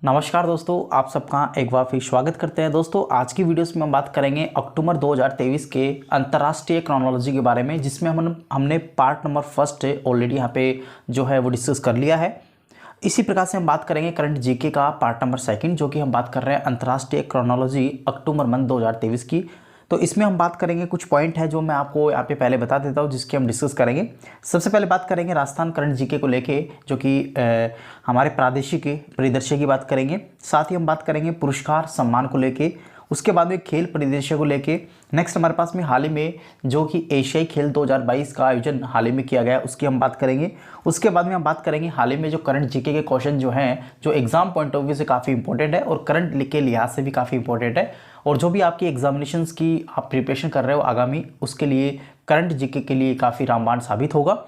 नमस्कार दोस्तों, आप सबका एक बार फिर स्वागत करते हैं। दोस्तों, आज की वीडियोस में हम बात करेंगे अक्टूबर 2023 के अंतर्राष्ट्रीय क्रोनोलॉजी के बारे में, जिसमें हमने पार्ट नंबर फर्स्ट ऑलरेडी यहाँ पे जो है वो डिस्कस कर लिया है। इसी प्रकार से हम बात करेंगे करंट जीके का पार्ट नंबर सेकंड, जो कि हम बात कर रहे हैं अंतर्राष्ट्रीय क्रोनोलॉजी अक्टूबर मंथ 2023 की। तो इसमें हम बात करेंगे, कुछ पॉइंट है जो मैं आपको यहाँ पे पहले बता देता हूँ, जिसकी हम डिस्कस करेंगे। सबसे पहले बात करेंगे राजस्थान करंट जीके को लेके, जो कि हमारे प्रादेशिक परिदृश्य की बात करेंगे। साथ ही हम बात करेंगे पुरस्कार सम्मान को लेके, उसके बाद में खेल परिदृश्य को लेके। नेक्स्ट हमारे पास में हाल ही में जो कि एशियाई खेल 2022 का आयोजन हाल ही में किया गया, उसकी हम बात करेंगे। उसके बाद में हम बात करेंगे हाल ही में जो करंट जीके के क्वेश्चन जो हैं, जो एग्जाम पॉइंट ऑफ व्यू से काफ़ी इंपॉर्टेंट है और करंट के लिहाज से भी काफ़ी इंपॉर्टेंट है, और जो भी आपकी एग्जामिनेशंस की आप प्रिपरेशन कर रहे हो आगामी, उसके लिए करंट जीके के लिए काफ़ी रामबाण साबित होगा।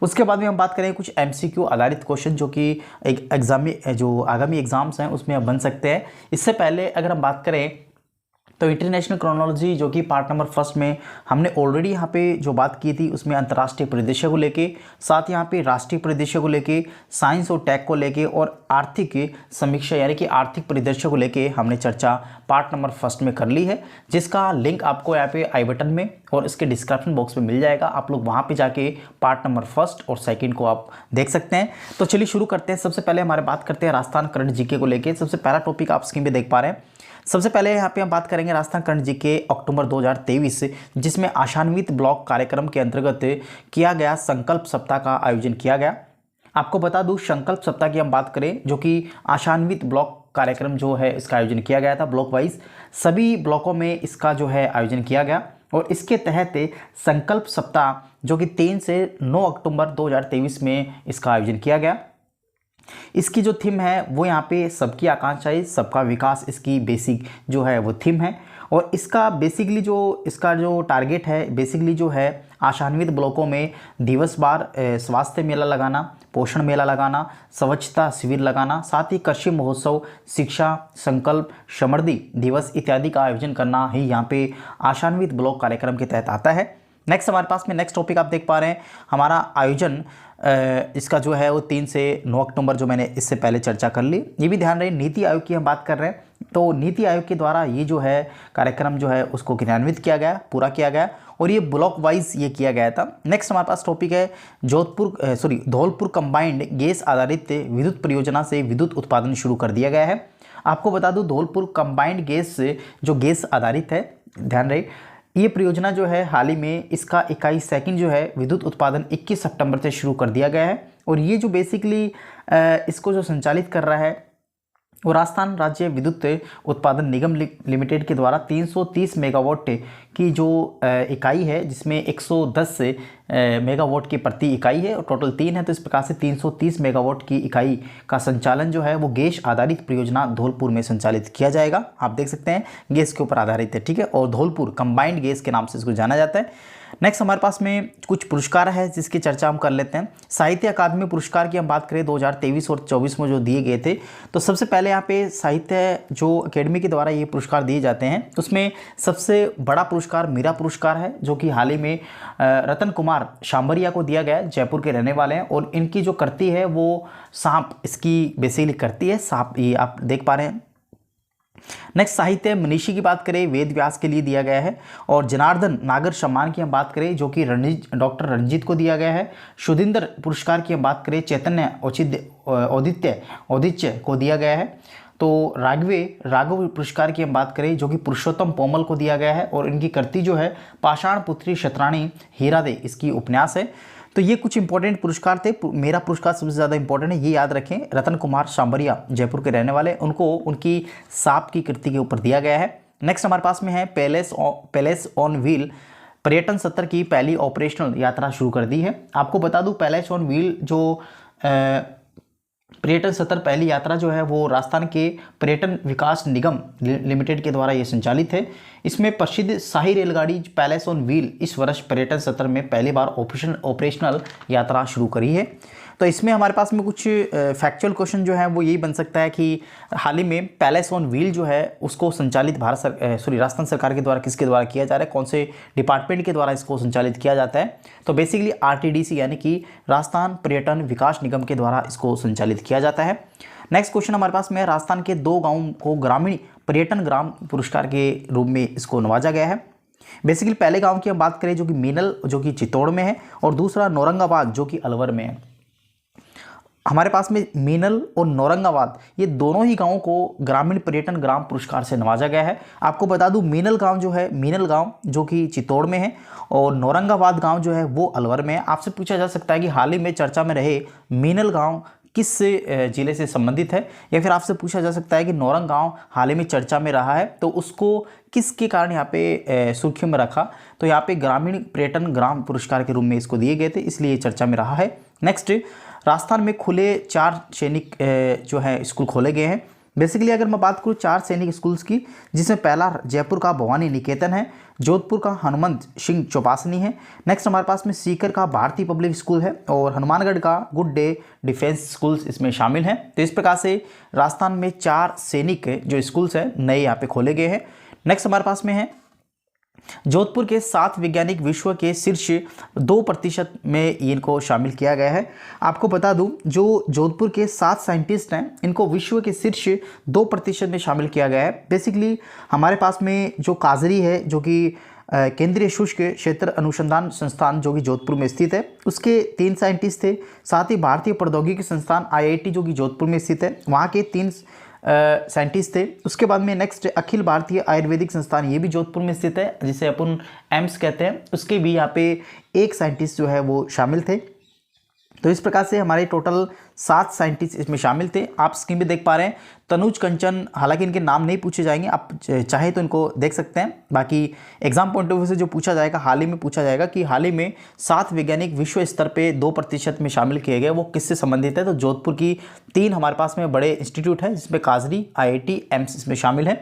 उसके बाद में हम बात करें कुछ एमसीक्यू आधारित क्वेश्चन, जो कि एक एग्जाम में जो आगामी एग्जाम्स हैं उसमें आप बन सकते हैं। इससे पहले अगर हम बात करें तो इंटरनेशनल क्रोनोलॉजी, जो कि पार्ट नंबर फर्स्ट में हमने ऑलरेडी यहाँ पे जो बात की थी, उसमें अंतर्राष्ट्रीय परिदृश्य को लेके, साथ यहाँ पे राष्ट्रीय परिदृश्य को लेके, साइंस और टेक को लेके, और आर्थिक समीक्षा यानी कि आर्थिक परिदृश्य को लेके हमने चर्चा पार्ट नंबर फर्स्ट में कर ली है, जिसका लिंक आपको यहाँ पे आई बटन में और इसके डिस्क्रिप्शन बॉक्स में मिल जाएगा। आप लोग वहाँ पे जाके पार्ट नंबर फर्स्ट और सेकंड को आप देख सकते हैं। तो चलिए शुरू करते हैं। सबसे पहले हमारे बात करते हैं राजस्थान करंट जीके को लेके। सबसे पहला टॉपिक आप स्क्रीन पे देख पा रहे हैं। सबसे पहले यहाँ पे हम बात करेंगे राजस्थान करंट जीके अक्टूबर 2023, जिसमें आशान्वित ब्लॉक कार्यक्रम के अंतर्गत किया गया संकल्प सप्ताह का आयोजन किया गया। आपको बता दूं, संकल्प सप्ताह की हम बात करें, जो कि आशान्वित ब्लॉक कार्यक्रम जो है इसका आयोजन किया गया था। ब्लॉक वाइज सभी ब्लॉकों में इसका जो है आयोजन किया गया, और इसके तहत संकल्प सप्ताह जो कि 3 से 9 अक्टूबर 2023 में इसका आयोजन किया गया। इसकी जो थीम है वो यहाँ पे सबकी आकांक्षाएं सबका विकास, इसकी बेसिक जो है वो थीम है। और इसका बेसिकली जो इसका जो टारगेट है, बेसिकली जो है आशान्वित ब्लॉकों में दिवस बार स्वास्थ्य मेला लगाना, पोषण मेला लगाना, स्वच्छता शिविर लगाना, साथ ही कृषि महोत्सव, शिक्षा संकल्प, समृद्धि दिवस इत्यादि का आयोजन करना ही यहाँ पे आशान्वित ब्लॉक कार्यक्रम के तहत आता है। नेक्स्ट हमारे पास में नेक्स्ट टॉपिक आप देख पा रहे हैं, हमारा आयोजन इसका जो है वो 3 से 9 अक्टूबर, जो मैंने इससे पहले चर्चा कर ली। ये भी ध्यान रहे, नीति आयोग की हम बात कर रहे हैं, तो नीति आयोग के द्वारा ये जो है कार्यक्रम जो है उसको क्रियान्वित किया गया, पूरा किया गया, और ये ब्लॉक वाइज ये किया गया था। नेक्स्ट हमारे पास टॉपिक है धौलपुर कंबाइंड गैस आधारित विद्युत परियोजना से विद्युत उत्पादन शुरू कर दिया गया है। आपको बता दूं, धौलपुर कंबाइंड गैस जो गैस आधारित है, ध्यान रहे, ये परियोजना जो है हाल ही में इसका इकाई सेकंड जो है विद्युत उत्पादन 21 सितंबर से शुरू कर दिया गया है। और ये जो बेसिकली इसको जो संचालित कर रहा है वो राजस्थान राज्य विद्युत उत्पादन निगम लिमिटेड के द्वारा 330 मेगावाट की जो इकाई है, जिसमें 110 मेगावाट की प्रति इकाई है और टोटल 3 है, तो इस प्रकार से 330 मेगावाट की इकाई का संचालन जो है वो गैस आधारित परियोजना धौलपुर में संचालित किया जाएगा। आप देख सकते हैं गैस के ऊपर आधारित है, ठीक है, और धौलपुर कंबाइंड गैस के नाम से इसको जाना जाता है। नेक्स्ट हमारे पास में कुछ पुरस्कार है जिसकी चर्चा हम कर लेते हैं। साहित्य अकादमी पुरस्कार की हम बात करें 2023 और 24 में जो दिए गए थे, तो सबसे पहले यहाँ पे साहित्य जो अकेडमी के द्वारा ये पुरस्कार दिए जाते हैं, उसमें सबसे बड़ा पुरस्कार मीरा पुरस्कार है, जो कि हाल ही में रतन कुमार शांबरिया को दिया गया है, जयपुर के रहने वाले हैं, और इनकी जो कृति है वो सांप इसकी बेसिकली करती है, सांप, ये आप देख पा रहे हैं। नेक्स्ट साहित्य मनीषी की बात करें, वेद व्यास के लिए दिया गया है। और जनार्दन नागर सम्मान की हम बात करें, जो कि डॉक्टर रणजीत को दिया गया है। सुधिंदर पुरस्कार की हम बात करें, चैतन्य औदित्य को दिया गया है। तो राघव पुरस्कार की हम बात करें, जो कि पुरुषोत्तम पोमल को दिया गया है, और इनकी कृति जो है पाषाण पुत्री शतरानी हीरा दे, इसकी उपन्यास है। तो ये कुछ इंपॉर्टेंट पुरस्कार थे। मेरा पुरस्कार सबसे ज़्यादा इंपॉर्टेंट है, ये याद रखें। रतन कुमार शांबरिया जयपुर के रहने वाले, उनको उनकी सांप की कृति के ऊपर दिया गया है। नेक्स्ट हमारे पास में है पैलेस ऑन व्हील पर्यटन सत्र की पहली ऑपरेशनल यात्रा शुरू कर दी है। आपको बता दूं, पैलेस ऑन व्हील जो पर्यटन सत्र पहली यात्रा जो है वो राजस्थान के पर्यटन विकास निगम लिमिटेड के द्वारा ये संचालित है। इसमें प्रसिद्ध शाही रेलगाड़ी पैलेस ऑन व्हील इस वर्ष पर्यटन सत्र में पहली बार ऑपरेशनल यात्रा शुरू करी है। तो इसमें हमारे पास में कुछ फैक्चुअल क्वेश्चन जो है वो यही बन सकता है कि हाल ही में पैलेस ऑन व्हील जो है उसको संचालित राजस्थान सरकार के द्वारा किसके द्वारा किया जा रहा है, कौन से डिपार्टमेंट के द्वारा इसको संचालित किया जाता है। तो बेसिकली आरटीडीसी यानी कि राजस्थान पर्यटन विकास निगम के द्वारा इसको संचालित किया जाता है। नेक्स्ट क्वेश्चन हमारे पास में है, राजस्थान के 2 गाँव को ग्रामीण पर्यटन ग्राम पुरस्कार के रूप में इसको नवाजा गया है। बेसिकली पहले गांव की हम बात करें जो कि मीनल जो कि चित्तौड़ में है, और दूसरा नौरंगाबाद जो कि अलवर में है। हमारे पास में मीनल और नौरंगाबाद ये दोनों ही गांवों को ग्रामीण पर्यटन ग्राम पुरस्कार से नवाजा गया है। आपको बता दूं मीनल गांव जो है, मीनल गांव जो कि चित्तौड़ में है, और नौरंगाबाद गांव जो है वो अलवर में है। आपसे पूछा जा सकता है कि हाल ही में चर्चा में रहे मीनल गांव किस जिले से संबंधित है, या फिर आपसे पूछा जा सकता है कि नौरंग गांव हाल ही में चर्चा में रहा है तो उसको किसके कारण यहाँ पे सुर्खियों में रखा, तो यहाँ पे ग्रामीण पर्यटन ग्राम पुरस्कार के रूप में इसको दिए गए थे, इसलिए चर्चा में रहा है। नेक्स्ट, राजस्थान में खुले 4 सैनिक जो है स्कूल खोले गए हैं। बेसिकली अगर मैं बात करूँ 4 सैनिक स्कूल्स की, जिसमें पहला जयपुर का भवानी निकेतन है, जोधपुर का हनुमंत सिंह चौपासनी है। नेक्स्ट हमारे पास में सीकर का भारतीय पब्लिक स्कूल है, और हनुमानगढ़ का गुड डे डिफेंस स्कूल्स इसमें शामिल हैं। तो इस प्रकार से राजस्थान में 4 सैनिक जो स्कूल्स हैं नए यहाँ पे खोले गए हैं। नेक्स्ट हमारे पास में है जोधपुर के 7 वैज्ञानिक विश्व के शीर्ष 2% में इनको शामिल किया गया है। आपको बता दूं जो जोधपुर के 7 साइंटिस्ट हैं इनको विश्व के शीर्ष 2% में शामिल किया गया है। बेसिकली हमारे पास में जो काजरी है जो कि केंद्रीय शुष्क क्षेत्र अनुसंधान संस्थान जो कि जोधपुर में स्थित है, उसके 3 साइंटिस्ट थे। साथ ही भारतीय प्रौद्योगिकी संस्थान IIT जो कि जोधपुर में स्थित है, वहाँ के 3 साइंटिस्ट थे। उसके बाद में नेक्स्ट अखिल भारतीय आयुर्वेदिक संस्थान, ये भी जोधपुर में स्थित है, जिसे अपन एम्स कहते हैं, उसके भी यहाँ पे 1 साइंटिस्ट जो है वो शामिल थे। तो इस प्रकार से हमारे टोटल 7 साइंटिस्ट इसमें शामिल थे। आप स्क्रीन पे देख पा रहे हैं तनुज कंचन, हालांकि इनके नाम नहीं पूछे जाएंगे, आप चाहे तो इनको देख सकते हैं। बाकी एग्जाम पॉइंट ऑफ व्यू से जो पूछा जाएगा, हाल ही में पूछा जाएगा कि हाल ही में 7 वैज्ञानिक विश्व स्तर पे 2% में शामिल किए गए, वो किससे संबंधित है। तो जोधपुर की 3 हमारे पास में बड़े इंस्टीट्यूट हैं, जिसमें काजरी, IIT, एम्स इसमें शामिल है।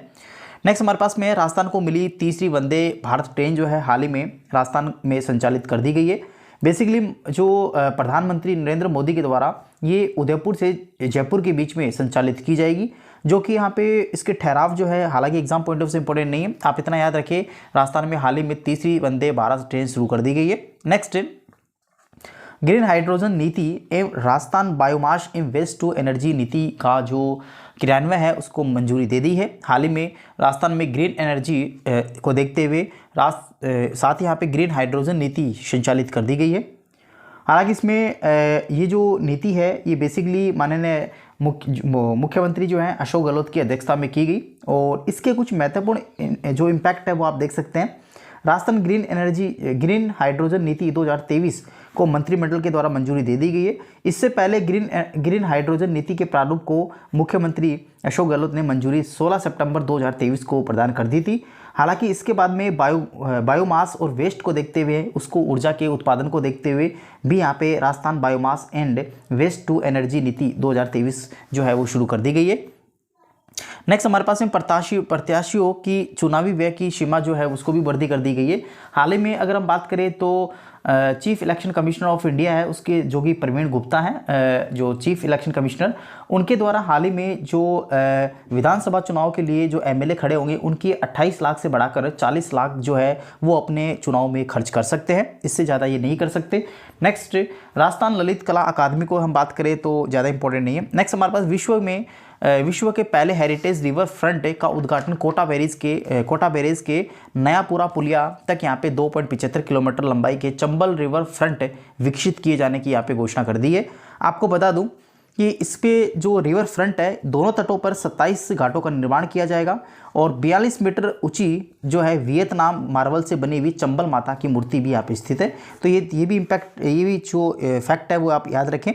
नेक्स्ट हमारे पास में राजस्थान को मिली तीसरी वंदे भारत ट्रेन जो है हाल ही में राजस्थान में संचालित कर दी गई है। बेसिकली जो प्रधानमंत्री नरेंद्र मोदी के द्वारा ये उदयपुर से जयपुर के बीच में संचालित की जाएगी, जो कि यहाँ पे इसके ठहराव जो है, हालांकि एग्जाम पॉइंट ऑफ से इंपॉर्टेंट नहीं है, आप इतना याद रखिए राजस्थान में हाल ही में तीसरी वंदे भारत ट्रेन शुरू कर दी गई है। नेक्स्ट, ग्रीन हाइड्रोजन नीति एवं राजस्थान बायोमास एवं वेस्ट टू एनर्जी नीति का जो क्रियान्वयन है उसको मंजूरी दे दी है। हाल ही में राजस्थान में ग्रीन एनर्जी को देखते हुए साथ ही यहाँ पे ग्रीन हाइड्रोजन नीति संचालित कर दी गई है। हालांकि इसमें ये जो नीति है ये बेसिकली माननीय मुख्यमंत्री जो है अशोक गहलोत की अध्यक्षता में की गई, और इसके कुछ महत्वपूर्ण जो इम्पैक्ट है वो आप देख सकते हैं। राजस्थान ग्रीन हाइड्रोजन नीति 2023 को मंत्रिमंडल के द्वारा मंजूरी दे दी गई है। इससे पहले ग्रीन हाइड्रोजन नीति के प्रारूप को मुख्यमंत्री अशोक गहलोत ने मंजूरी 16 सितंबर 2023 को प्रदान कर दी थी। हालांकि इसके बाद में बायोमास और वेस्ट को देखते हुए, उसको ऊर्जा के उत्पादन को देखते हुए भी यहाँ पे Rajasthan biomass and waste to energy नीति 2023 जो है वो शुरू कर दी गई है। नेक्स्ट हमारे पास में प्रत्याशियों की चुनावी व्यय की सीमा जो है उसको भी बढ़ी कर दी गई है। हाल ही में अगर हम बात करें तो chief election commissioner of India है, उसके जो कि प्रवीण गुप्ता हैं, जो चीफ इलेक्शन कमिश्नर, उनके द्वारा हाल ही में जो विधानसभा चुनाव के लिए जो MLA खड़े होंगे उनकी 28 लाख से बढ़ाकर 40 लाख जो है वो अपने चुनाव में खर्च कर सकते हैं, इससे ज़्यादा ये नहीं कर सकते। नेक्स्ट, राजस्थान ललित कला अकादमी को हम बात करें तो ज़्यादा इंपॉर्टेंट नहीं है। नेक्स्ट हमारे पास विश्व के पहले हेरिटेज रिवर फ्रंट का उद्घाटन कोटा बैरेज के नयापुरा पुलिया तक यहाँ पे 2.75 किलोमीटर लंबाई के चंबल रिवर फ्रंट विकसित किए जाने की यहाँ पे घोषणा कर दी है। आपको बता दूं कि इस पे जो रिवर फ्रंट है दोनों तटों पर 27 घाटों का निर्माण किया जाएगा, और 42 मीटर ऊंची जो है वियतनाम मार्बल से बनी हुई चंबल माता की मूर्ति भी यहाँ पे स्थित है। तो ये भी जो फैक्ट है वो आप याद रखें।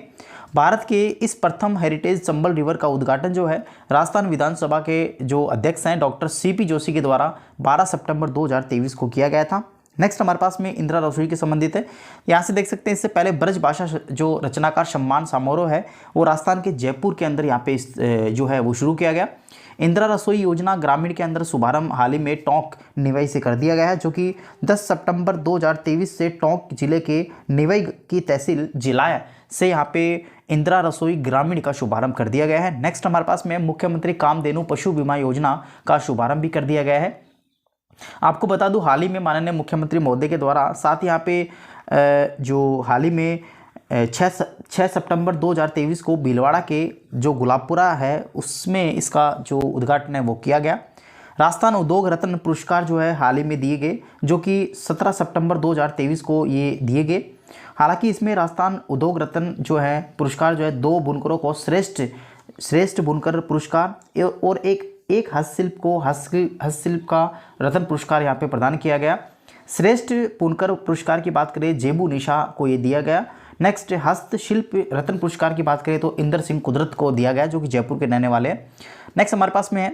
भारत के इस प्रथम हेरिटेज चंबल रिवर का उद्घाटन जो है राजस्थान विधानसभा के जो अध्यक्ष हैं डॉक्टर CP जोशी के द्वारा 12 सितंबर 2023 को किया गया था। नेक्स्ट हमारे पास में इंदिरा रसोई के संबंधित है। यहाँ से देख सकते हैं, इससे पहले ब्रज भाषा जो रचनाकार सम्मान समारोह है वो राजस्थान के जयपुर के अंदर यहाँ पे जो है वो शुरू किया गया। इंदिरा रसोई योजना ग्रामीण के अंदर शुभारंभ हाल ही में टोंक निवई से कर दिया गया है, जो कि 10 सितंबर 2023 से टोंक जिले के निवई की तहसील जिलाया से यहाँ पे इंदिरा रसोई ग्रामीण का शुभारंभ कर दिया गया है। नेक्स्ट हमारे पास में मुख्यमंत्री कामधेनु पशु बीमा योजना का शुभारंभ भी कर दिया गया है। आपको बता दूं हाल ही में माननीय मुख्यमंत्री महोदय के द्वारा साथ यहाँ पे जो हाल ही में 6 सितंबर 2023 को भीलवाड़ा के जो गुलाबपुरा है उसमें इसका जो उद्घाटन है वो किया गया। राजस्थान उद्योग रत्न पुरस्कार जो है हाल ही में दिए गए, जो कि 17 सितंबर 2023 को ये दिए गए। हालांकि इसमें राजस्थान उद्योग रत्न जो है पुरस्कार जो है 2 बुनकरों को श्रेष्ठ बुनकर पुरस्कार और एक हस्तशिल्प को हस्तशिल्प का रत्न पुरस्कार यहाँ पे प्रदान किया गया। श्रेष्ठ बुनकर पुरस्कार की बात करें जेबू निशा को ये दिया गया। नेक्स्ट हस्तशिल्प रत्न पुरस्कार की बात करें तो इंदर सिंह कुदरत को दिया गया, जो कि जयपुर के रहने वाले हैं। नेक्स्ट हमारे पास में है,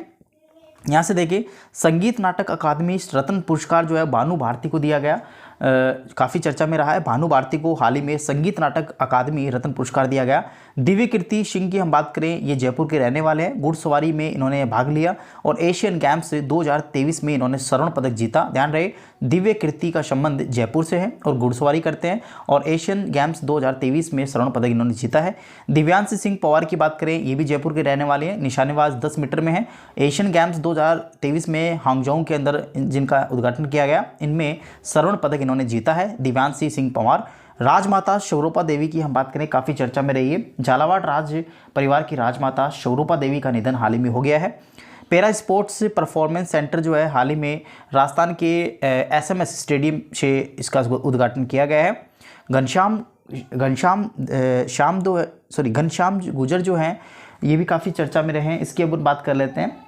यहाँ से देखिए, संगीत नाटक अकादमी रत्न पुरस्कार जो है भानु भारती को दिया गया। काफ़ी चर्चा में रहा है। भानु भारती को हाल ही में संगीत नाटक अकादमी रत्न पुरस्कार दिया गया। दिव्य कीर्ति सिंह की हम बात करें, ये जयपुर के रहने वाले हैं। घुड़सवारी में इन्होंने भाग लिया और एशियन गेम्स 2023 में इन्होंने स्वर्ण पदक जीता। ध्यान रहे, दिव्य कीर्ति का संबंध जयपुर से है और घुड़सवारी करते हैं और एशियन गेम्स 2023 में स्वर्ण पदक इन्होंने जीता है। दिव्यांश सिंह पवार की बात करें, ये भी जयपुर के रहने वाले हैं। निशानेबाज 10 मीटर में है। एशियन गेम्स 2023 में हांगजोंग के अंदर जिनका उद्घाटन किया गया, इनमें स्वर्ण पदक इन्होंने जीता है, दिव्यांश सिंह पवार। राजमाता शौरूपा देवी की हम बात करें, काफ़ी चर्चा में रही है। झालावाड़ राज परिवार की राजमाता शौरूपा देवी का निधन हाल ही में हो गया है। पैरा स्पोर्ट्स परफॉर्मेंस सेंटर जो है हाल ही में राजस्थान के SMS स्टेडियम से इसका उद्घाटन किया गया है। घनश्याम गुजर जो हैं ये भी काफ़ी चर्चा में रहे हैं। इसकी अब बात कर लेते हैं।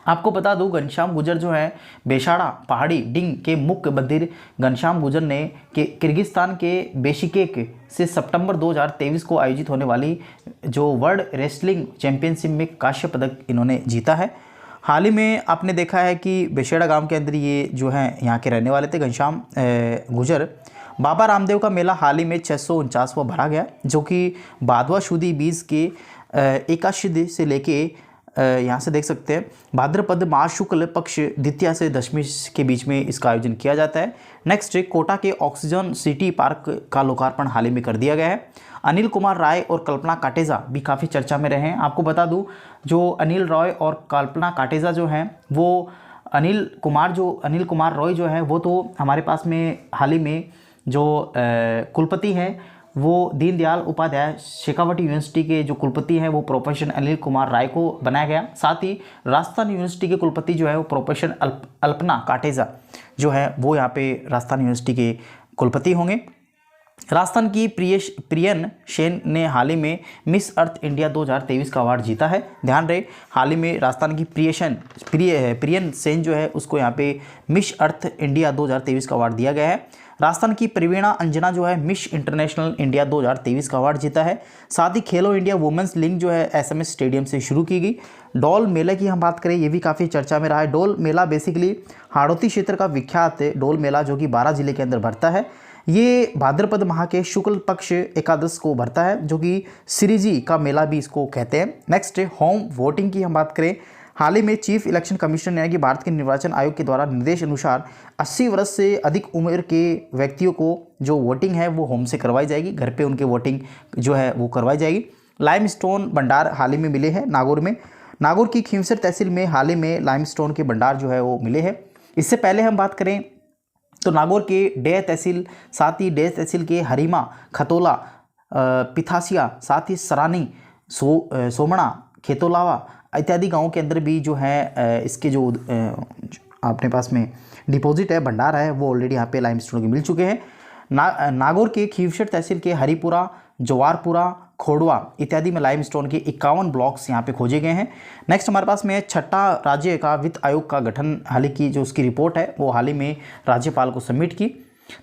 आपको बता दूं, घनश्याम गुजर जो है बेशाड़ा पहाड़ी डिंग के मुख्य मंदिर घनश्याम गुजर ने किर्गिस्तान के बेशिकेक से सितंबर 2023 को आयोजित होने वाली जो वर्ल्ड रेसलिंग चैंपियनशिप में कांस्य पदक इन्होंने जीता है। हाल ही में आपने देखा है कि बेशेड़ा गांव के अंदर ये जो है यहाँ के रहने वाले थे घनश्याम गुजर। बाबा रामदेव का मेला हाल ही में 649वां भरा गया, जो कि भादवा शुदी बीज के एकादशी से लेके यहाँ से देख सकते हैं भाद्रपद माह शुक्ल पक्ष द्वितीया से दशमी के बीच में इसका आयोजन किया जाता है। नेक्स्ट, कोटा के ऑक्सीजन सिटी पार्क का लोकार्पण हाल ही में कर दिया गया है। अनिल कुमार राय और कल्पना काटेजा भी काफ़ी चर्चा में रहे हैं। आपको बता दूं, जो अनिल रॉय और कल्पना काटेजा जो हैं वो अनिल कुमार रॉय जो है वो तो हमारे पास में हाल ही में जो कुलपति हैं वो दीनदयाल उपाध्याय शेखावटी यूनिवर्सिटी के जो कुलपति हैं वो प्रोफेसर अनिल कुमार राय को बनाया गया। साथ ही राजस्थान यूनिवर्सिटी के कुलपति जो है वो प्रोफेसर अल्पना काटेजा जो है वो यहाँ पे राजस्थान यूनिवर्सिटी के कुलपति होंगे। राजस्थान की प्रियन सेन ने हाल ही में मिस अर्थ इंडिया 2023 का अवार्ड जीता है। ध्यान रहे, हाल ही में राजस्थान की प्रियन सेन जो है उसको यहाँ पे मिस अर्थ इंडिया 2023 का अवार्ड दिया गया है। राजस्थान की प्रवीणा अंजना जो है मिस इंटरनेशनल इंडिया 2023 का अवार्ड जीता है। साथ ही खेलो इंडिया वुमेंस लीग जो है SMS स्टेडियम से शुरू की गई। डोल मेला की हम बात करें, ये भी काफ़ी चर्चा में रहा है। डोल मेला बेसिकली हाड़ौती क्षेत्र का विख्यात डोल मेला जो कि 12 जिले के अंदर भरता है। ये भाद्रपद माह के शुक्ल पक्ष एकादश को भरता है, जो कि श्रीजी का मेला भी इसको कहते हैं। नेक्स्ट, होम वोटिंग की हम बात करें, हाल ही में चीफ इलेक्शन कमीशन यानी कि भारत के निर्वाचन आयोग के द्वारा निर्देश अनुसार 80 वर्ष से अधिक उम्र के व्यक्तियों को जो वोटिंग है वो होम से करवाई जाएगी, घर पे उनके वोटिंग जो है वो करवाई जाएगी। लाइमस्टोन भंडार हाल ही में मिले हैं नागौर में। नागौर की खींवसर तहसील में हाल ही में लाइमस्टोन के भंडार जो है वो मिले हैं। इससे पहले हम बात करें तो नागौर के डेह तहसील, साथ ही डेह तहसील के हरीमा, खतोला, पिथासिया, साथ ही सरानी, सोमणा, खेतोलावा इत्यादि गांवों के अंदर भी जो है इसके जो अपने पास में डिपॉजिट है, भंडार है, वो ऑलरेडी यहाँ पे लाइमस्टोन के मिल चुके हैं। नागौर के खींवसर तहसील के हरिपुरा, जवारपुरा, खोड़वा इत्यादि में लाइमस्टोन के 51 ब्लॉक्स यहाँ पे खोजे गए हैं। नेक्स्ट हमारे पास में छठा राज्य का वित्त आयोग का गठन, हाल ही की जो उसकी रिपोर्ट है वो हाल ही में राज्यपाल को सबमिट की।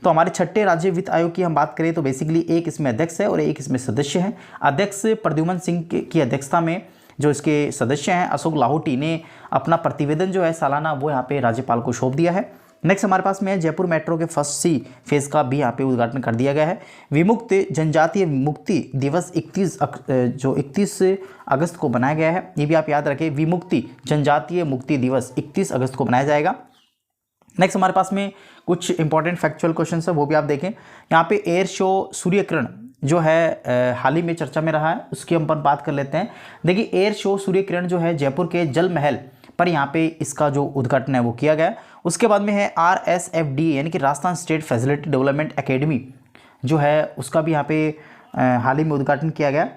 तो हमारे छठे राज्य वित्त आयोग की हम बात करें तो बेसिकली एक इसमें अध्यक्ष है और एक इसमें सदस्य है। अध्यक्ष प्रद्युमन सिंह की अध्यक्षता में जो इसके सदस्य हैं अशोक लाहौटी ने अपना प्रतिवेदन जो है सालाना वो यहाँ पे राज्यपाल को सौंप दिया है। नेक्स्ट हमारे पास में जयपुर मेट्रो के फर्स्ट C फेज़ का भी यहाँ पे उद्घाटन कर दिया गया है। विमुक्त जनजातीय मुक्ति दिवस 31 अगस्त को बनाया गया है। ये भी आप याद रखें, विमुक्ति जनजातीय मुक्ति दिवस 31 अगस्त को बनाया जाएगा। नेक्स्ट हमारे पास में कुछ इंपॉर्टेंट फैक्चुअल क्वेश्चन है, वो भी आप देखें। यहाँ पे एयर शो सूर्य किरण जो है हाल ही में चर्चा में रहा है, उसकी हम बात कर लेते हैं। देखिए, एयर शो सूर्य किरण जो है जयपुर के जल महल पर यहाँ पे इसका जो उद्घाटन है वो किया गया। उसके बाद में है RSFD यानी कि Rajasthan state facility development academy जो है उसका भी यहाँ पे हाल ही में उद्घाटन किया गया।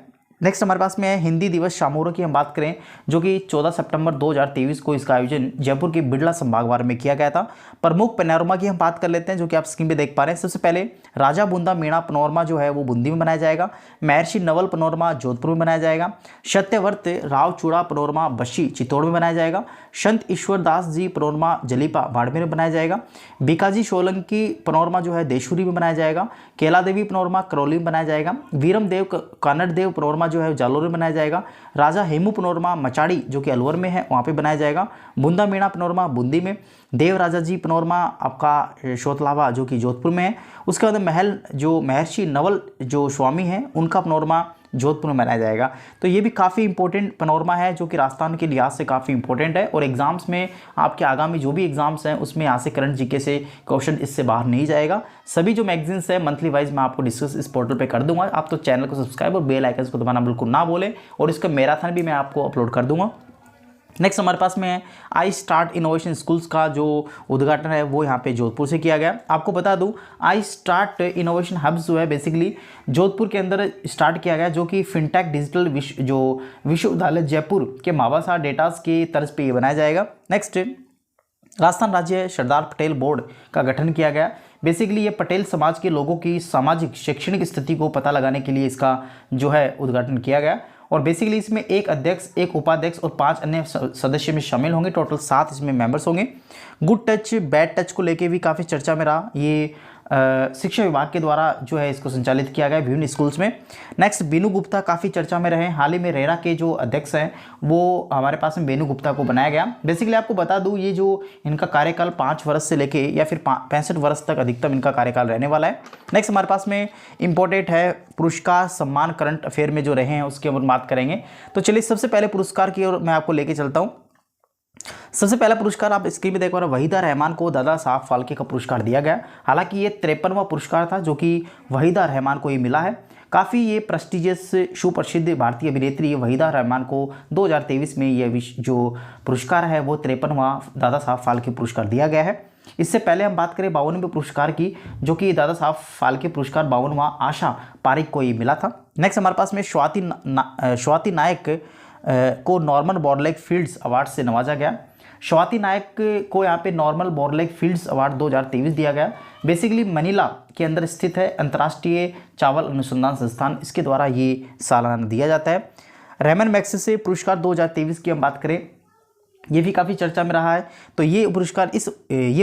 नेक्स्ट हमारे पास में है हिंदी दिवस समारोह की हम बात करें, जो कि 14 सितंबर 2023 को इसका आयोजन जयपुर के बिड़ला संभागवार में किया गया था। प्रमुख पैनोरमा की हम बात कर लेते हैं, जो कि आप स्क्रीन पे देख पा रहे हैं। सबसे पहले राजा बूंदा मीणा पैनोरमा जो है वो बूंदी में बनाया जाएगा। महर्षि नवल पैनोरमा जोधपुर में बनाया जाएगा। सत्यव्रत राव चूड़ा पैनोरमा बस्सी चित्तौड़ में बनाया जाएगा। संत ईश्वर दास जी पैनोरमा जलीपा बाड़मेर में बनाया जाएगा। बीकाजी सोलंकी पैनोरमा जो है देशुरी में बनाया जाएगा। केला देवी पैनोरमा करौली में बनाया जाएगा। वीरम देव कानड़ देव पैनोरमा जो है जालोर में बनाया जाएगा। राजा हेमू पैनोरमा मचाड़ी जो कि अलवर में है वहाँ पे बनाया जाएगा। बूंदा मीणा पैनोरमा बूंदी में। देव राजा जी पैनोरमा आपका शोतलावा जो कि जोधपुर में है। उसके बाद महल जो महर्षि नवल जो स्वामी हैं उनका पैनोरमा जोधपुर में बनाया जाएगा। तो ये भी काफ़ी इंपॉर्टेंट पैनोरमा है, जो कि राजस्थान के लिहाज से काफ़ी इंपॉर्टेंट है, और एग्जाम्स में आपके आगामी जो भी एग्जाम्स हैं उसमें यहाँ से करंट जीके से क्वेश्चन इससे बाहर नहीं जाएगा। सभी जो मैगजीन्स है मंथली वाइज मैं आपको डिस्कस इस पोर्टल पे कर दूंगा। आप तो चैनल को सब्सक्राइब और बेल आइकन को दबाना बिल्कुल ना भूलें, और इसका मैराथन भी मैं आपको अपलोड कर दूंगा। नेक्स्ट हमारे पास में है आई स्टार्ट इनोवेशन स्कूल्स का जो उद्घाटन है वो यहाँ पे जोधपुर से किया गया। आपको बता दूं आई स्टार्ट इनोवेशन हब्स जो है बेसिकली जोधपुर के अंदर स्टार्ट किया गया, जो कि फिनटेक डिजिटल विश्वविद्यालय जयपुर के मावासा डेटास की तर्ज पे ये बनाया जाएगा। नेक्स्ट राजस्थान राज्य सरदार पटेल बोर्ड का गठन किया गया। बेसिकली ये पटेल समाज के लोगों की सामाजिक शैक्षणिक स्थिति को पता लगाने के लिए इसका जो है उद्घाटन किया गया, और बेसिकली इसमें एक अध्यक्ष, एक उपाध्यक्ष और 5 अन्य सदस्य में शामिल होंगे। टोटल 7 इसमें मेंबर्स होंगे। गुड टच बैड टच को लेके भी काफ़ी चर्चा में रहा। ये शिक्षा विभाग के द्वारा जो है इसको संचालित किया गया विभिन्न स्कूल्स में। नेक्स्ट बेनू गुप्ता काफ़ी चर्चा में रहे। हाल ही में रेरा के जो अध्यक्ष हैं वो हमारे पास में बेनू गुप्ता को बनाया गया। बेसिकली आपको बता दूं ये जो इनका कार्यकाल 5 वर्ष से लेके या फिर 65 वर्ष तक अधिकतम इनका कार्यकाल रहने वाला है। नेक्स्ट हमारे पास में इंपॉर्टेंट है पुरस्कार सम्मान करंट अफेयर में जो रहे हैं उसके ऊपर बात करेंगे। तो चलिए सबसे पहले पुरस्कार की ओर मैं आपको लेके चलता हूँ। सबसे पहला पुरस्कार आप स्क्रीन पे देख पा रहे हैं, वहीदा रहमान को दादा साहब फाल्के का पुरस्कार दिया गया। हालांकि ये 53वां पुरस्कार था जो कि वहीदा रहमान को ये मिला है। काफ़ी ये प्रेस्टिजियस सुप्रसिद्ध भारतीय अभिनेत्री वहीदा रहमान को 2023 में ये जो पुरस्कार है वो 53वां दादा साहब फाल्के पुरस्कार दिया गया है। इससे पहले हम बात करें 52वें पुरस्कार की, जो कि दादा साहब फाल्के पुरस्कार 52वां आशा पारिक को ये मिला था। नेक्स्ट हमारे पास में स्वाति नायक को नॉर्मन बोरलैग फील्ड्स अवार्ड से नवाजा गया। स्वाति नायक को यहाँ पे नॉर्मन बोरलैग फील्ड्स अवार्ड 2023 दिया गया। बेसिकली मनीला के अंदर स्थित है अंतर्राष्ट्रीय चावल अनुसंधान संस्थान, इसके द्वारा ये सालाना दिया जाता है। रेमन मैग्सेसे पुरस्कार 2023 की हम बात करें, ये भी काफ़ी चर्चा में रहा है। तो ये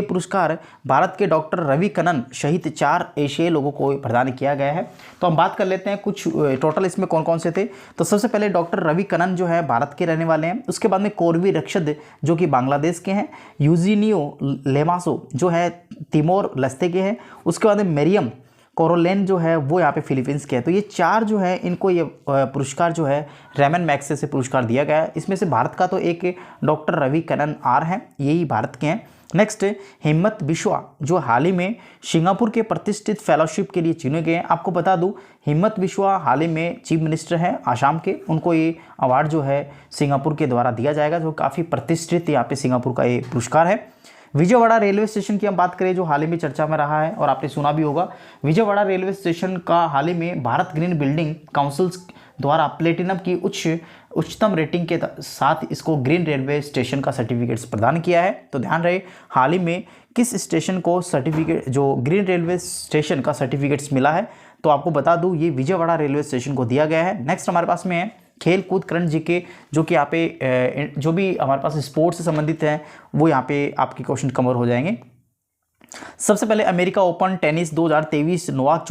पुरस्कार भारत के डॉक्टर रवि कन्नन सहित 4 एशियाई लोगों को प्रदान किया गया है। तो हम बात कर लेते हैं कुछ टोटल इसमें कौन कौन से थे। तो सबसे पहले डॉक्टर रवि कन्नन जो है भारत के रहने वाले हैं। उसके बाद में कोरवी रक्षद जो कि बांग्लादेश के हैं। यूजीनियो लेमासो जो है तिमोर लस्ते के हैं। उसके बाद में मेरियम कोरोलेन जो है वो यहाँ पे फिलीपींस के हैं। तो ये 4 जो है इनको ये पुरस्कार जो है रेमन मैग्सेसे से पुरस्कार दिया गया है। इसमें से भारत का तो एक डॉक्टर रवि कन्नन आर हैं, यही भारत के हैं। नेक्स्ट हिम्मत बिश्वा जो हाल ही में सिंगापुर के प्रतिष्ठित फेलोशिप के लिए चुने गए हैं। आपको बता दूं हिम्मत बिश्वा हाल ही में चीफ मिनिस्टर हैं आसाम के, उनको ये अवार्ड जो है सिंगापुर के द्वारा दिया जाएगा, जो काफ़ी प्रतिष्ठित यहाँ पे सिंगापुर का ये पुरस्कार है। विजयवाड़ा रेलवे स्टेशन की हम बात करें जो हाल ही में चर्चा में रहा है और आपने सुना भी होगा। विजयवाड़ा रेलवे स्टेशन का हाल ही में भारत ग्रीन बिल्डिंग काउंसिल्स द्वारा प्लेटिनम की उच्चतम रेटिंग के साथ इसको ग्रीन रेलवे स्टेशन का सर्टिफिकेट्स प्रदान किया है। तो ध्यान रहे हाल ही में किस स्टेशन को सर्टिफिकेट जो ग्रीन रेलवे स्टेशन का सर्टिफिकेट्स मिला है, तो आपको बता दूं ये विजयवाड़ा रेलवे स्टेशन को दिया गया है। नेक्स्ट हमारे पास में है खेल कूद करंट जीके, जो कि यहाँ पे जो भी हमारे पास स्पोर्ट्स से संबंधित है वो यहाँ पे आपके क्वेश्चन कवर हो जाएंगे। सबसे पहले America open tennis 2023 Novak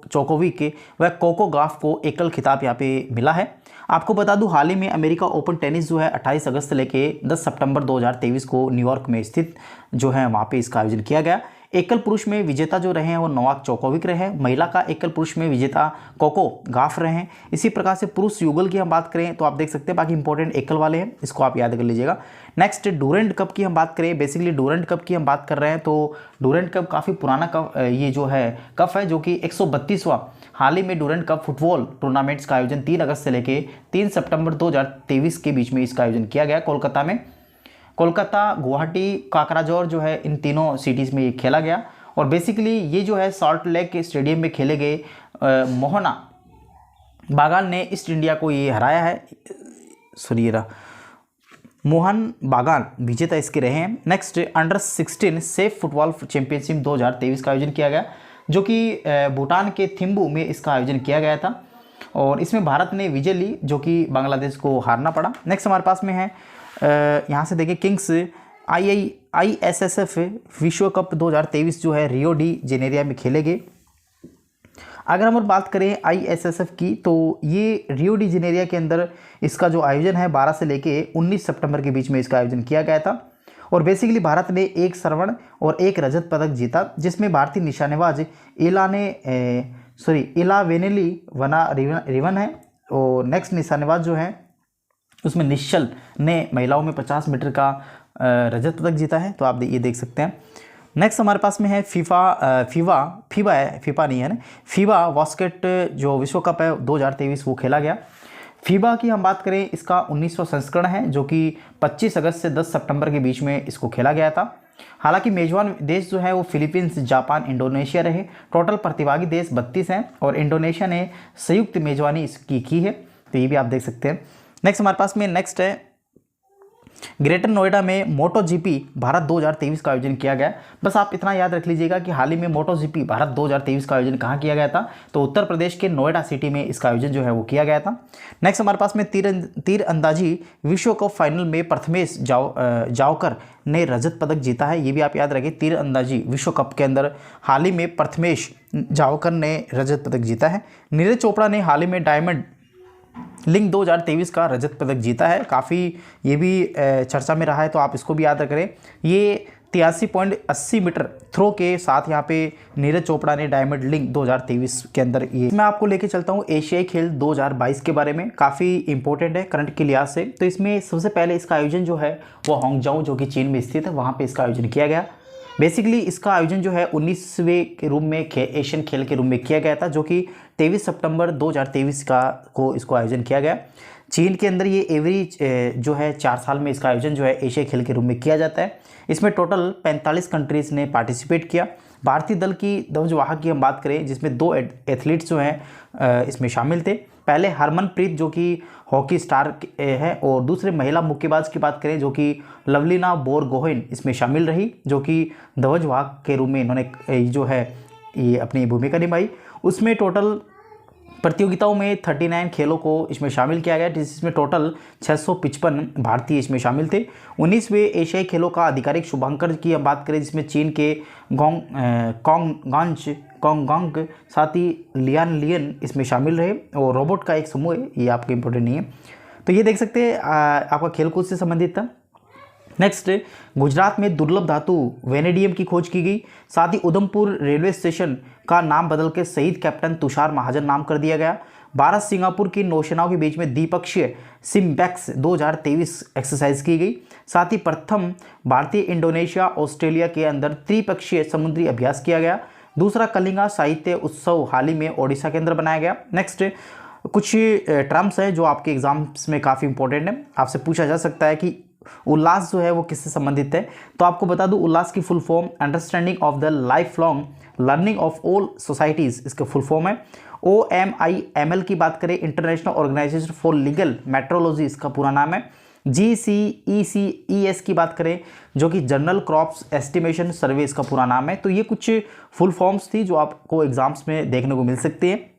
Djokovic व कोको गॉफ को एकल खिताब यहाँ पे मिला है। आपको बता दूं हाल ही में अमेरिका ओपन टेनिस जो है 28 अगस्त से लेके 10 सितंबर 2023 को न्यूयॉर्क में स्थित जो है वहाँ पे इसका आयोजन किया गया। एकल पुरुष में विजेता जो रहे हैं वो नोवाक जोकोविक रहे हैं। महिला का एकल पुरुष में विजेता कोको गॉफ रहे हैं। इसी प्रकार से पुरुष युगल की हम बात करें तो आप देख सकते हैं बाकी इंपॉर्टेंट एकल वाले हैं, इसको आप याद कर लीजिएगा। नेक्स्ट डूरेंट कप की हम बात करें, बेसिकली डूरेंट कप की हम बात कर रहे हैं तो डूरेंट कप काफ़ी पुराना कप ये जो है कप है, जो कि 132वां हाल ही में डूरेंट कप फुटबॉल टूर्नामेंट्स का आयोजन 3 अगस्त से लेके 3 सितंबर 2023 के बीच में इसका आयोजन किया गया कोलकाता में। कोलकाता, गुवाहाटी, काकराजोर जो है इन तीनों सिटीज़ में ये खेला गया। और बेसिकली ये जो है सॉल्ट लेक के स्टेडियम में खेले गए मोहना बागान ने ईस्ट इंडिया को ये हराया है, सॉरी मोहन बागान विजेता इसके रहे हैं। Next under 16 safe football championship 2023 का आयोजन किया गया, जो कि भूटान के थिम्बू में इसका आयोजन किया गया था और इसमें भारत ने विजय ली, जो कि बांग्लादेश को हारना पड़ा। नेक्स्ट हमारे पास में है यहाँ से देखिए किंग्स ISSF विश्व कप 2023 जो है रियो डी जेनेरिया में खेले गए। अगर हम बात करें ISSF की, तो ये रियो डी जेनेरिया के अंदर इसका जो आयोजन है 12 से लेके 19 सितंबर के बीच में इसका आयोजन किया गया था और बेसिकली भारत ने 1 स्वर्ण और 1 रजत पदक जीता, जिसमें भारतीय निशानेबाज इलावेनेली वना रिवन है और नेक्स्ट निशानेबाज जो है उसमें निश्चल ने महिलाओं में 50 मीटर का रजत पदक जीता है, तो आप ये देख सकते हैं। नेक्स्ट हमारे पास में है फीबा बास्केट जो विश्व कप है 2023 वो खेला गया। फीबा की हम बात करें, इसका 19वां संस्करण है, जो कि 25 अगस्त से 10 सितंबर के बीच में इसको खेला गया था। हालांकि मेजबान देश जो है वो फिलीपींस, जापान, इंडोनेशिया रहे। टोटल प्रतिभागी देश 32 हैं और इंडोनेशिया ने संयुक्त मेजबानी इसकी की है, तो ये भी आप देख सकते हैं। नेक्स्ट हमारे पास में नेक्स्ट है ग्रेटर नोएडा में मोटो जीपी भारत 2023 का आयोजन किया गया। बस आप इतना याद रख लीजिएगा कि हाल ही में मोटो जीपी भारत 2023 का आयोजन कहाँ किया गया था, तो उत्तर प्रदेश के नोएडा सिटी में इसका आयोजन जो है वो किया गया था। नेक्स्ट हमारे पास में तीर अंदाजी विश्व कप फाइनल में प्रथमेश जावकर ने रजत पदक जीता है, ये भी आप याद रखें। तीर अंदाजी विश्व कप के अंदर हाल ही में प्रथमेश जावकर ने रजत पदक जीता है। नीरज चोपड़ा ने हाल ही में डायमंड लिंक 2023 का रजत पदक जीता है, काफ़ी ये भी चर्चा में रहा है, तो आप इसको भी याद रखें। ये 83.80 मीटर थ्रो के साथ यहाँ पे नीरज चोपड़ा ने डायमंड लिंक 2023 के अंदर ये मैं आपको लेके चलता हूँ एशियाई खेल 2022 के बारे में, काफ़ी इंपॉर्टेंट है करंट के लिहाज से। तो इसमें सबसे पहले इसका आयोजन जो है वो हांगझाऊ जो कि चीन में स्थित है वहाँ पर इसका आयोजन किया गया। बेसिकली इसका आयोजन जो है 19वें के रूप में एशियन खेल के रूप में किया गया था, जो कि 23 सितंबर 2023 को इसको आयोजन किया गया। चीन के अंदर ये एवरेज जो है 4 साल में इसका आयोजन जो है एशियाई खेल के रूप में किया जाता है। इसमें टोटल 45 कंट्रीज़ ने पार्टिसिपेट किया। भारतीय दल की ध्वजवाहक की हम बात करें, जिसमें 2 एथलीट्स जो हैं इसमें शामिल थे। पहले हरमनप्रीत जो कि हॉकी स्टार है और दूसरे महिला मुक्केबाज की बात करें जो कि लवलीना बोरगोहेन इसमें शामिल रही, जो कि ध्वजवाहक के रूप में इन्होंने जो है ये अपनी भूमिका निभाई। उसमें टोटल प्रतियोगिताओं में 39 खेलों को इसमें शामिल किया गया, जिसमें टोटल 655 भारतीय इसमें शामिल थे। 19वें एशियाई खेलों का आधिकारिक शुभांकन की हम बात करें, जिसमें चीन के कोंगगांग साथ ही लियन इसमें शामिल रहे और रोबोट का एक समूह है, ये आपको इम्पोर्टेंट नहीं है, तो ये देख सकते हैं आपका खेलकूद से संबंधित था। नेक्स्ट, गुजरात में दुर्लभ धातु वेनेडियम की खोज की गई। साथ ही उधमपुर रेलवे स्टेशन का नाम बदल के शहीद कैप्टन तुषार महाजन नाम कर दिया गया। भारत सिंगापुर की नौसेनाओं के बीच में द्विपक्षीय सिम्बैक्स 2023 एक्सरसाइज की गई। साथ ही प्रथम भारतीय इंडोनेशिया ऑस्ट्रेलिया के अंदर त्रिपक्षीय समुद्री अभ्यास किया गया। दूसरा कलिंगा साहित्य उत्सव हाल ही में ओडिशा के अंदर बनाया गया। नेक्स्ट, कुछ टर्म्स है जो आपके एग्जाम्स में काफ़ी इंपॉर्टेंट है, आपसे पूछा जा सकता है कि उल्लास जो है वो किससे संबंधित है, तो आपको बता दूं उल्लास की full form understanding of the life long learning of all societies, इसका फुल फॉर्म है। OMIML की बात करें, international organisation for legal metrology इसका पूरा नाम है। GCECES की बात करें जो कि जनरल क्रॉप्स एस्टिमेशन सर्वे इसका पूरा नाम है। तो ये कुछ फुल फॉर्म्स थी जो आपको एग्जाम्स में देखने को मिल सकती है।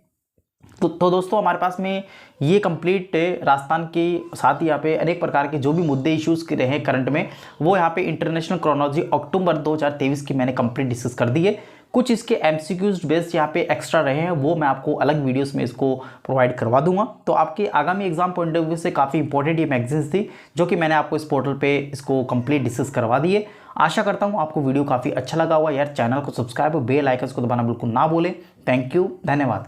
तो दोस्तों हमारे पास में ये कंप्लीट राजस्थान के साथ ही यहाँ पे अनेक प्रकार के जो भी मुद्दे इश्यूज़ के रहे करंट में, वो यहाँ पे इंटरनेशनल क्रोनोलॉजी अक्टूबर 2023 की मैंने कंप्लीट डिस्कस कर दी है। कुछ इसके MCQs बेस्ड यहाँ पे एक्स्ट्रा रहे हैं, वो मैं आपको अलग वीडियोस में इसको प्रोवाइड करवा दूंगा। तो आपके आगामी एग्जाम पॉइंट ऑफ व्यू से काफ़ी इंपॉर्टेंट ये मैगजीन्स थी जो कि मैंने आपको इस पोर्टल पे इसको कंप्लीट डिस्कस करवा दी है। आशा करता हूँ आपको वीडियो काफ़ी अच्छा लगा हुआ। यार चैनल को सब्सक्राइब और बेल आइकन को दबाना बिल्कुल ना भूलें। थैंक यू, धन्यवाद।